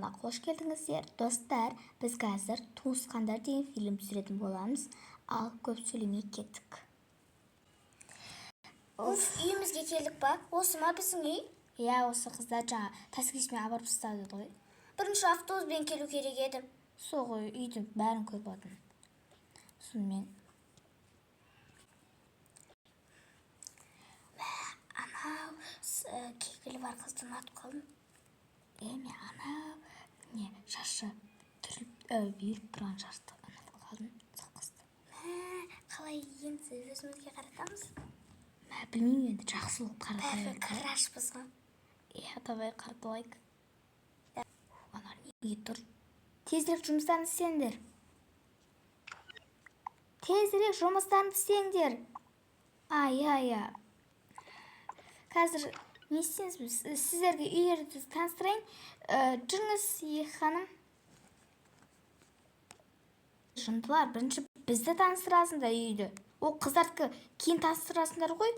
каналына қош келдіңіздер. Достар, біз қазір Туысқандар деген фильм түсіретін боламыз. Ал көп сөйлемей кеттік. Үйімізге келдік па? Осы ма біздің үй? Иә, осы қыздар жаңа таскесімен апарып тастады ғой. Бірінші автобуспен келу керек еді. Сол ғой, үйдің бәрін көріп алдым. Сонымен Анау кекілі бар қызды ұнатып қалдым. мен анау не шашы түріліп үйіліп тұрған шашты ұнатып қалдым. Сол қызды. Қалай енді өзімізге қаратамыз? Білмеймін, енді жақсы болып Бәрі крашпыз ғой. Давай қаратылайық. Аналар неге тұр? Тезірек жұмыстарын істеңдер. Тезірек жұмыстарын істеңдер. Иә. Қазір не істейміз біз? Сіздерге үйлерді таныстырайын. Жүріңіз, ханым. Жындылар, бірінші бізді таныстырасыңдар үйді. Ол қыздардікі кейін таныстырасыңдар ғой.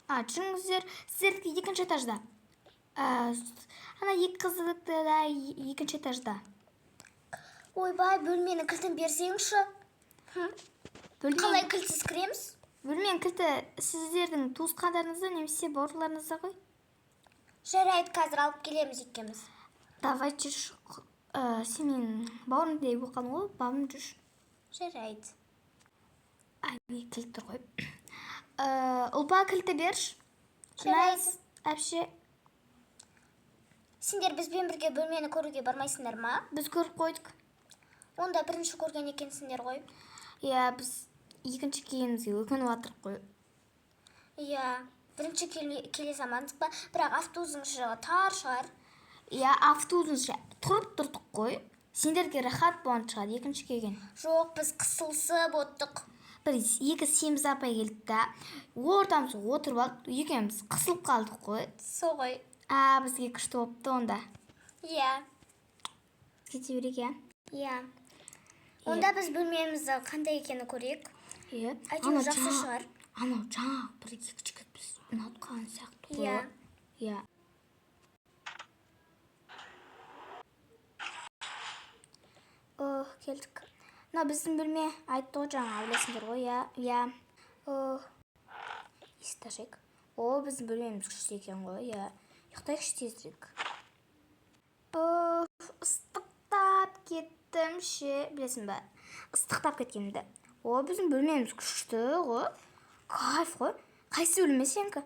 Жүріңіздер, сіздердікі екінші этажда. Ана екі қыздықты да екінші этажда. Ойбай, бөлменің кілтін берсеңші. Қалай кілтсіз кіреміз? Бөлменің кілті сіздердің туысқандарыңызда немесе бауырларыңызда ғой. Жарайды, қазір алып келеміз екеуміз. Давай жүрші. Сен менің бауырымдай болған ғой, бауырым жүрші. Жарайды. Кілт тұр ғой. Ұлпа кілті берші. Жарайды. Әпше. Сендер бізбен бірге бөлмені көруге бармайсыңдар ма? Біз көріп қойдық. Онда бірінші көрген екенсіңдер ғой. Иә, біз екінші келгенімізге өкініп жатырмыз қой. Иә, бірінші келе замандық па, бірақ автобустың жағы тар шығар. Иә, автобустың тұрып тұрдық қой. Сендерге рахат болған шығар, екінші келген. Жоқ, біз қысылсып оттық. Бір екі Семіз апай келді да, ортамызға отырып алып, екеуміз қысылып қалдық қой. Сол ғой. Бізге күшті болыпты онда. Иә. Кете берейік, иә? Иә. Онда біз бөлмемізді қандай екені көрейік. Иә. Әйтеуір жақсы шығар. Анау жаңа бір екі жігіт біз ұнатып қалған сияқты ғой. Иә. Иә. Келдік. Мына біздің бөлме айтты ғой жаңа, білесіңдер ғой, иә. Есікті ашайық. Біздің бөлмеміз күшті екен ғой, иә. Ұйықтайықшы тезірек. Ыстықтап кеттім ше, білесің бе? Ыстықтап кеткенімді. Біздің бөлмеміз күшті ғой. Кайф ғой. Қайсы бөлме сенікі?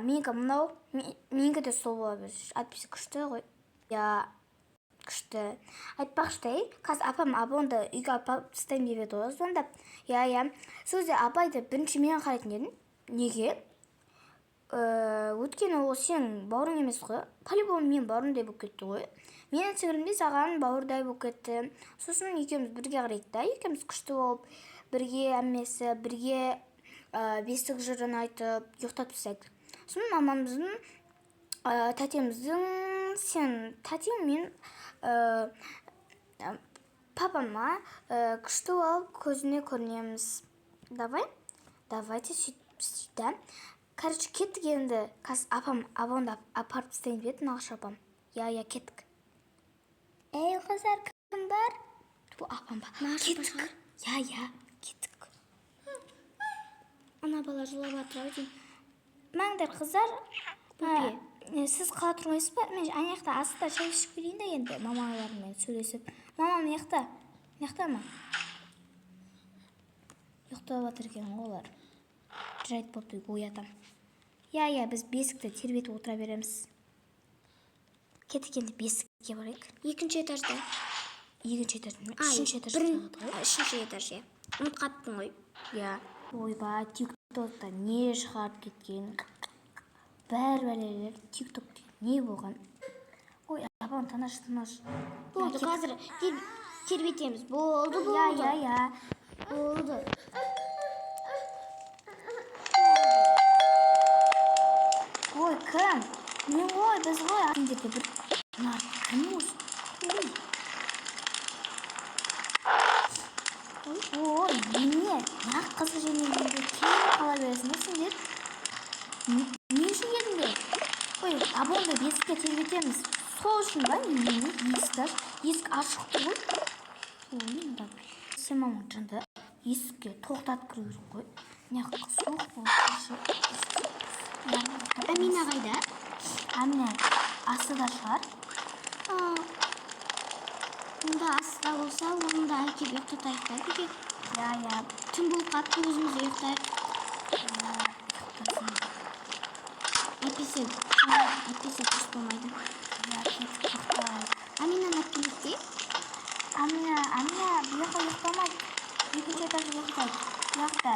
Менікі мынау. Менікі де сол бола берші. Әйтпесе күшті ғой. Иә, күшті. Айтпақшы, қазір апам абонды үйге апап тастайын деп еді ғой звондап. Иә. Сөзде апайды бірінші мен қарайтын едім. Неге? Өткені ол сенің бауырың емес қой. По-любому мен бауырымдай болып кетті ғой. Менің сіңірімде саған бауырдай болып кетті. Сосын екеуміз бірге қарайық та, екеуміз күшті болып, бірге әммесі, бірге бесік жырын айтып, ұйықтап тастайық. Сосын мамамыздың, тәтеміздің, сен тәтем мен папама күшті болып көзіне көрінеміз. Давайте сөйтті. Короче, кеттік енді. Қазір апам абонды апарып тастайын деп еді, нағыш апам. Иә, кеттік. Ей, қыздар, кім бар? Апам ба? Кеттік. Иә, кеттік. Ана бала жылап жатыр ау деймін. Маңдар, қыздар. Сіз қала тұрмайсыз ба? Мен аяқта астында шай ішіп келейін де енді мамалармен сөйлесіп. Мамам яқта? Яқта ма? Ұйықтап жатыр екен олар. Жайт болды, оятам. Иә, біз бесікті тербетіп отыра береміз. Кеттік енді бесікке барайық. Екінші этажда. Екінші этажда. Үшінші этажда. Үшінші этаж, иә. Ұмытқаппын ғой. Иә. Ойбай, тиктокта не шығарып кеткен. Бәр-бәлелер тиктокта не болған. Ой, апам тыныш. Болды, қазір тербетеміз. Болды. Иә. Болды. Ой, кім? Не ғой, біз ғой. Сендерге бір... Кім осы? Ой, не? Қызы жөнелгенде кейін қала бересің, сендер? Не үшін едіңдер? Ой, абонды бесікке тербетеміз. Сол ашсын ба? Есік ашық тұр ғой. Сен мамаң жынды есікке тоқтатып кіру керек қой. Неғып суық болып Амина қайда? Амина астыда шығар. Онда астыда болса, орында әкеп ұйықтатайық та үйге. Я. Түн болып қатты өзіміз ұйықтайық. Әйтпесе дұрыс болмайды. Я, кетіп ұйықтайық. Аминаны алып келейік те. Амина, бұл жаққа ұйықтамайды. Екінші этажда ұйықтайды. Бұл жақта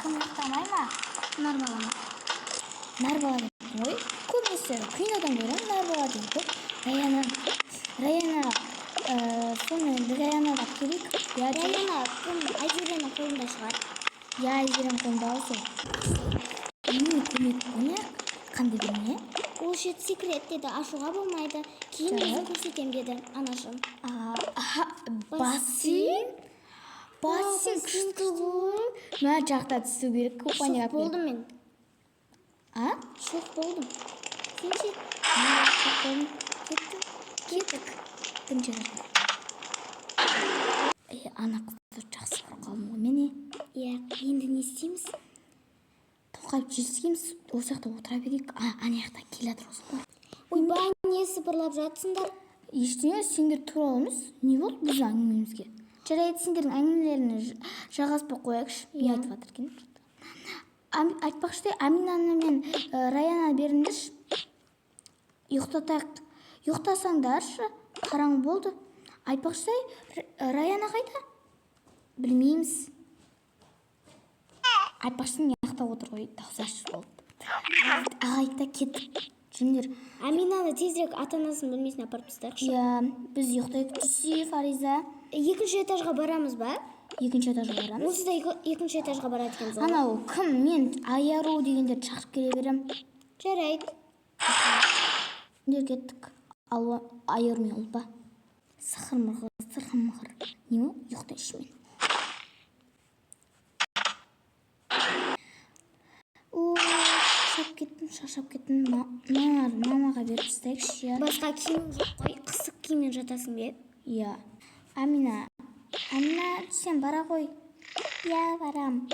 кім ұйықтамай ма? Нарбала Нарбала ғой. Көбінесе кинодан көрем нарбала дейді. Раяна сонымен біз Раянаға келейік. Раяна кім? Айзереның қолында шығар. Я, Айзерем қолында осы. Неме көмек көне? Қандай білме? Ол шет секрет деді, ашуға болмайды. Кейін өзін көрсетем деді анашым. Бассейн күшті ғой. Мә жақта түсу керек. Шоқ болдым мен. Шоқ болдым. Сен ше? Шоқ болдым. Кеттік. Бірінші рет. Ана қызды жақсы көріп қалдым ғой мені. Иә, енді не істейміз? Тоқайып жүрсеміз, осы жақта отыра берейік. Ана жақтан келе жатыр осы ғой. Ойбай, не сыбырлап жатсыңдар? Ештеңе, сендер туралы емес. Не болды біздің әңгімемізге? Жарайды, сендердің әңгімелеріне жалғаспай қояйықшы. Не айтып жатыр екен? Айтпақшы, Аминаны мен Раяна беріңдерші. Ұйықтатайық. Ұйықтасаңдаршы, қараң болды. Айтпақшы, Раяна қайда? Білмейміз. Айтпақшы, не жақта отыр ғой, даусы ашық болып. Ағайта кеттік. Жүндер. Аминаны тезірек ата-анасын бөлмесіне апарып тастайықшы. Иә, біз ұйықтайық түссе, Фариза. Екінші этажға барамыз ба? Екінші этажға барамыз. Осы да екінші этажға барады екенбіз. Анау кім? Мен Айару дегендерді шақырып келе берем. Жарайды. Жүндер кеттік. Алуа Айару мен ұлпа. Сырқымығыр. Неме? Ұйықтайшы мен. Шаршап кеттім. Мамаға беріп тастайықшы. Басқа киімің жоқ қой, қысық киіммен жатасың бе? Иә. Амина, сен бара ғой. Иә, барам.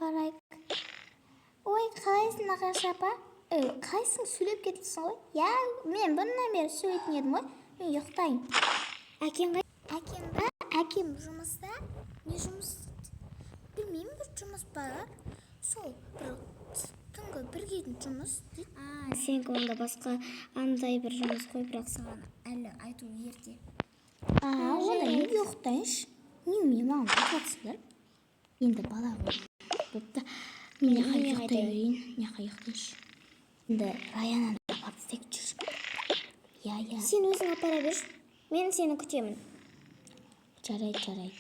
Барайық. Ой, қалайсың Нағашы апа? Қайсың, сөйлеп кетілсің ғой? Иә, мен бұрыннан бері сөйлейтін едім ғой. Мен ұйықтайын. Әкем қай? Әкем ба? Әкем жұмыста? Не жұмыс? Білмеймін, бір жұмыс бар. Сол, бір түнгі біргейдің жұмыс дейді. Сен онда басқа андай бір жұмыс қой, бірақ саған әлі айту ерте. Онда не ұйықтайыншы? Неме маған қатысыңдар? Енді бала ғой. Мен неқа ұйықтай берейін, неқа ұйықтайыншы. Енді Раянаны апарып істек жүр. Я. Сен өзің апара бер, мен сені күтемін. Жарайды.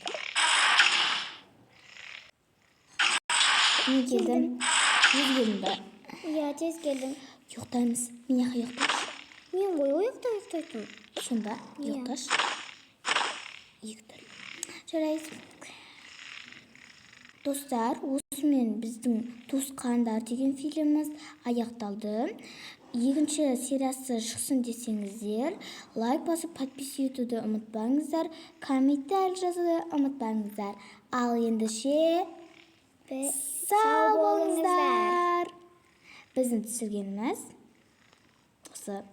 Мен келдім. Тез келдің ба? Иә, тез келдің. Ұйықтаймыз. Мен неқа ұйықтайыншы? Мен ғой ұйықтайтын. Сен ба? Ұйықташы. Жарайды. Достар, осымен біздің Туысқандар деген фильміміз аяқталды. Екінші сериясы шықсын десеңіздер, лайк басып подписывай етуді ұмытпаңыздар, комментарий жазуды ұмытпаңыздар. Ал ендіше сау болыңыздар. Біздің түсіргеніміз осы